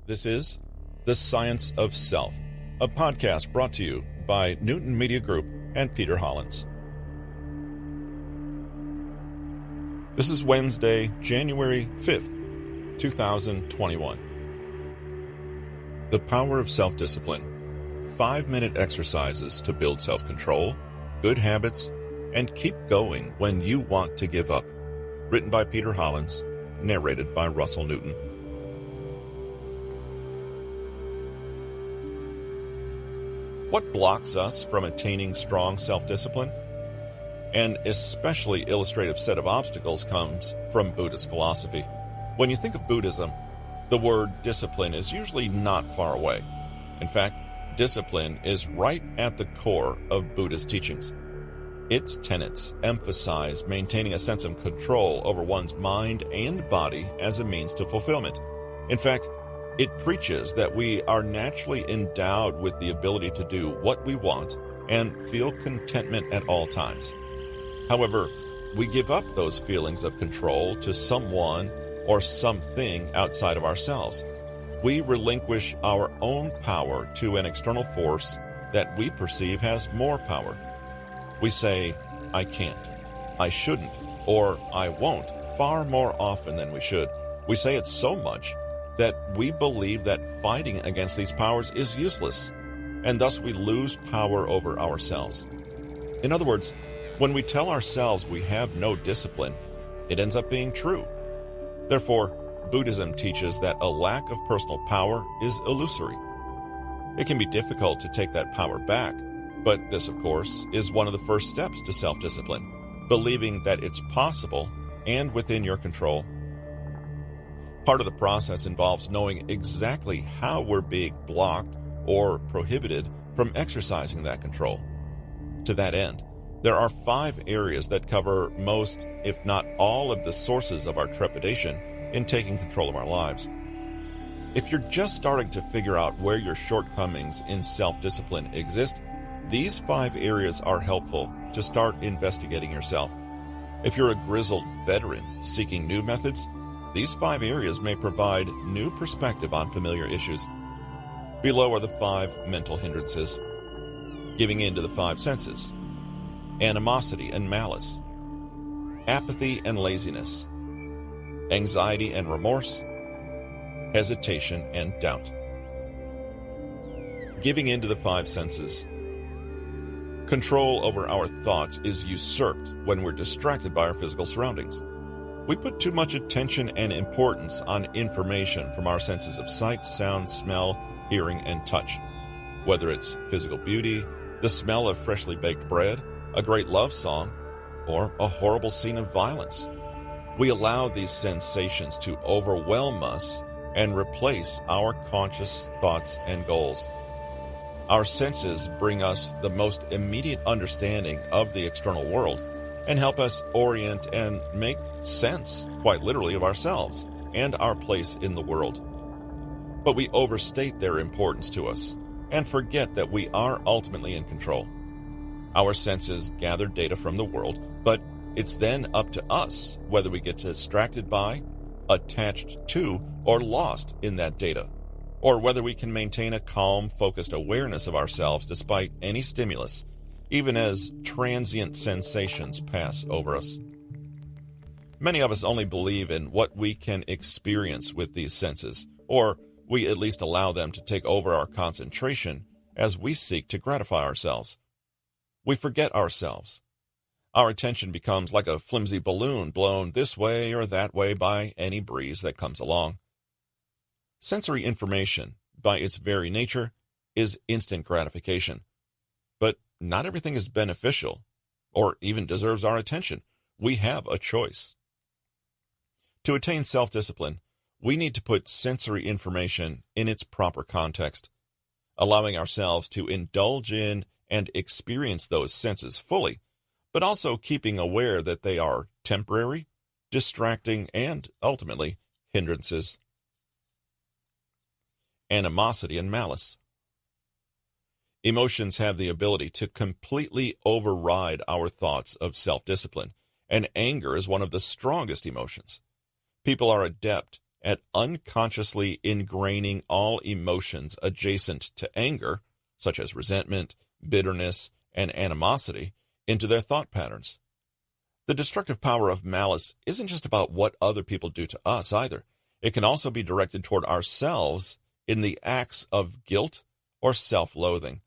This is The Science of Self, a podcast brought to you by Newton Media Group and Peter Hollins. This is Wednesday, January 5th, 2021. The Power of Self-Discipline. 5-minute exercises to build self-control, good habits, and keep going when you want to give up. Written by Peter Hollins, narrated by Russell Newton. What blocks us from attaining strong self-discipline? An especially illustrative set of obstacles comes from Buddhist philosophy. When you think of Buddhism, the word discipline is usually not far away. In fact, discipline is right at the core of Buddhist teachings. Its tenets emphasize maintaining a sense of control over one's mind and body as a means to fulfillment. In fact, it preaches that we are naturally endowed with the ability to do what we want and feel contentment at all times. However, we give up those feelings of control to someone or something outside of ourselves. We relinquish our own power to an external force that we perceive has more power. We say, I can't, I shouldn't, or I won't far more often than we should. We say it so much that we believe that fighting against these powers is useless, and thus we lose power over ourselves. In other words, when we tell ourselves we have no discipline, it ends up being true. Therefore, Buddhism teaches that a lack of personal power is illusory. It can be difficult to take that power back, but this, of course, is one of the first steps to self-discipline, believing that it's possible and within your control. Part of the process involves knowing exactly how we're being blocked or prohibited from exercising that control. To that end, there are 5 areas that cover most, if not all, of the sources of our trepidation in taking control of our lives. If you're just starting to figure out where your shortcomings in self-discipline exist, these 5 areas are helpful to start investigating yourself. If you're a grizzled veteran seeking new methods, these 5 areas may provide new perspective on familiar issues. Below are the 5 mental hindrances. Giving in to the 5 senses. Animosity and malice. Apathy and laziness. Anxiety and remorse. Hesitation and doubt. Giving in to the 5 senses. Control over our thoughts is usurped when we're distracted by our physical surroundings. We put too much attention and importance on information from our senses of sight, sound, smell, hearing, and touch. Whether it's physical beauty, the smell of freshly baked bread, a great love song, or a horrible scene of violence. We allow these sensations to overwhelm us and replace our conscious thoughts and goals. Our senses bring us the most immediate understanding of the external world and help us orient and make sense, quite literally, of ourselves and our place in the world. But we overstate their importance to us and forget that we are ultimately in control. Our senses gather data from the world, but it's then up to us whether we get distracted by, attached to, or lost in that data, or whether we can maintain a calm, focused awareness of ourselves despite any stimulus, even as transient sensations pass over us. Many of us only believe in what we can experience with these senses, or we at least allow them to take over our concentration as we seek to gratify ourselves. We forget ourselves. Our attention becomes like a flimsy balloon blown this way or that way by any breeze that comes along. Sensory information, by its very nature, is instant gratification. But not everything is beneficial, or even deserves our attention. We have a choice. To attain self-discipline, we need to put sensory information in its proper context, allowing ourselves to indulge in and experience those senses fully, but also keeping aware that they are temporary, distracting, and, ultimately, hindrances. Animosity and malice. Emotions have the ability to completely override our thoughts of self-discipline, and anger is one of the strongest emotions. People are adept at unconsciously ingraining all emotions adjacent to anger, such as resentment, bitterness, and animosity, into their thought patterns. The destructive power of malice isn't just about what other people do to us either. It can also be directed toward ourselves in the acts of guilt or self-loathing.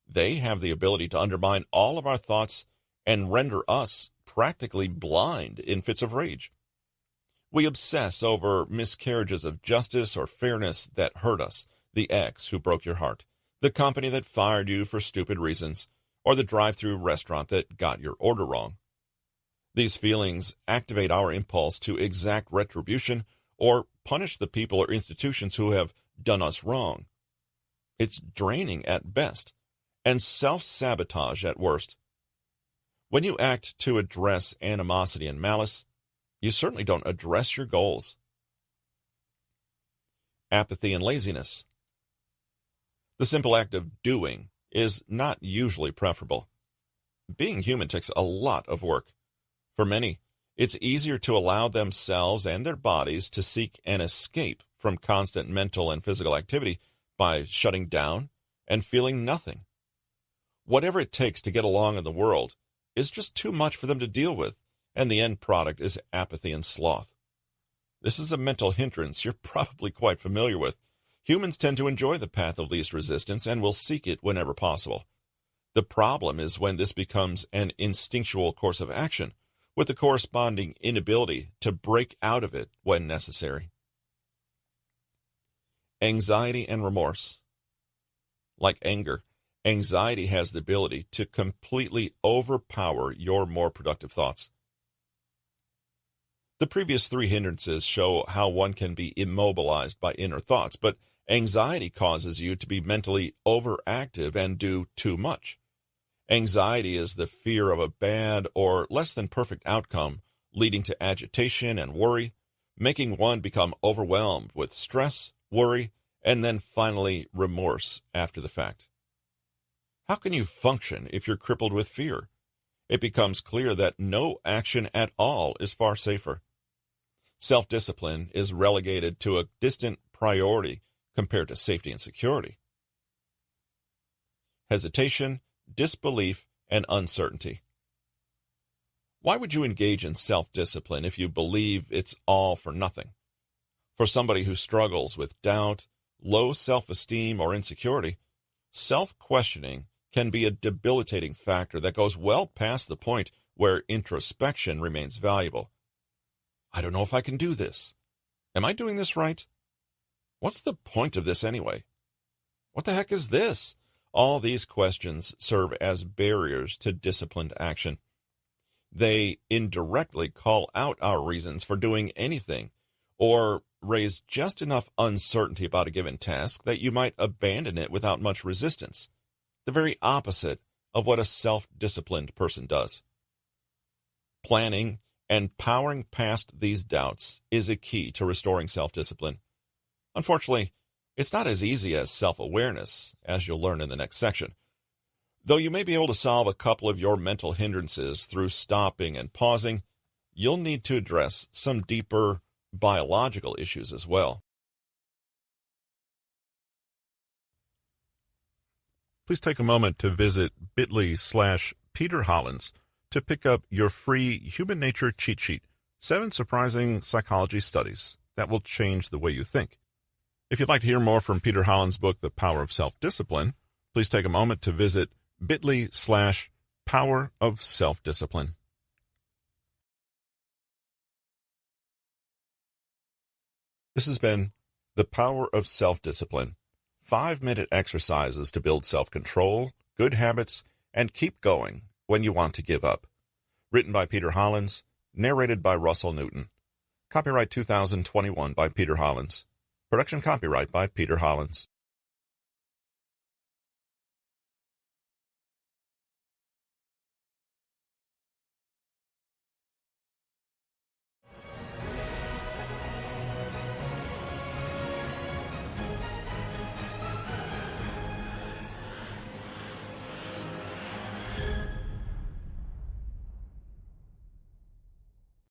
They have the ability to undermine all of our thoughts and render us practically blind in fits of rage. We obsess over miscarriages of justice or fairness that hurt us, the ex who broke your heart, the company that fired you for stupid reasons, or the drive-through restaurant that got your order wrong. These feelings activate our impulse to exact retribution or punish the people or institutions who have done us wrong. It's draining at best and self-sabotage at worst. When you act to address animosity and malice, you certainly don't address your goals. Apathy and laziness. The simple act of doing is not usually preferable. Being human takes a lot of work. For many, it's easier to allow themselves and their bodies to seek an escape from constant mental and physical activity by shutting down and feeling nothing. Whatever it takes to get along in the world is just too much for them to deal with, and the end product is apathy and sloth. This is a mental hindrance you're probably quite familiar with. Humans tend to enjoy the path of least resistance and will seek it whenever possible. The problem is when this becomes an instinctual course of action, with the corresponding inability to break out of it when necessary. Anxiety and remorse. Like anger, anxiety has the ability to completely overpower your more productive thoughts. The previous three hindrances show how one can be immobilized by inner thoughts, but anxiety causes you to be mentally overactive and do too much. Anxiety is the fear of a bad or less than perfect outcome, leading to agitation and worry, making one become overwhelmed with stress, worry, and then finally remorse after the fact. How can you function if you're crippled with fear? It becomes clear that no action at all is far safer. Self-discipline is relegated to a distant priority compared to safety and security. Hesitation, disbelief, and uncertainty. Why would you engage in self-discipline if you believe it's all for nothing? For somebody who struggles with doubt, low self-esteem, or insecurity, self-questioning can be a debilitating factor that goes well past the point where introspection remains valuable. I don't know if I can do this. Am I doing this right? What's the point of this anyway? What the heck is this? All these questions serve as barriers to disciplined action. They indirectly call out our reasons for doing anything, or raise just enough uncertainty about a given task that you might abandon it without much resistance, the very opposite of what a self-disciplined person does. Planning and powering past these doubts is a key to restoring self-discipline. Unfortunately, it's not as easy as self-awareness, as you'll learn in the next section. Though you may be able to solve a couple of your mental hindrances through stopping and pausing, you'll need to address some deeper biological issues as well. Please take a moment to visit bit.ly/Peter Hollins to pick up your free Human Nature cheat sheet, 7 surprising psychology studies that will change the way you think. If you'd like to hear more from Peter Hollins' book, The Power of Self-Discipline, please take a moment to visit bit.ly/Power of Self-Discipline. This has been The Power of Self-Discipline, 5-minute exercises to build self-control, good habits, and keep going when you want to give up. Written by Peter Hollins, narrated by Russell Newton. Copyright 2021 by Peter Hollins. Production copyright by Peter Hollins.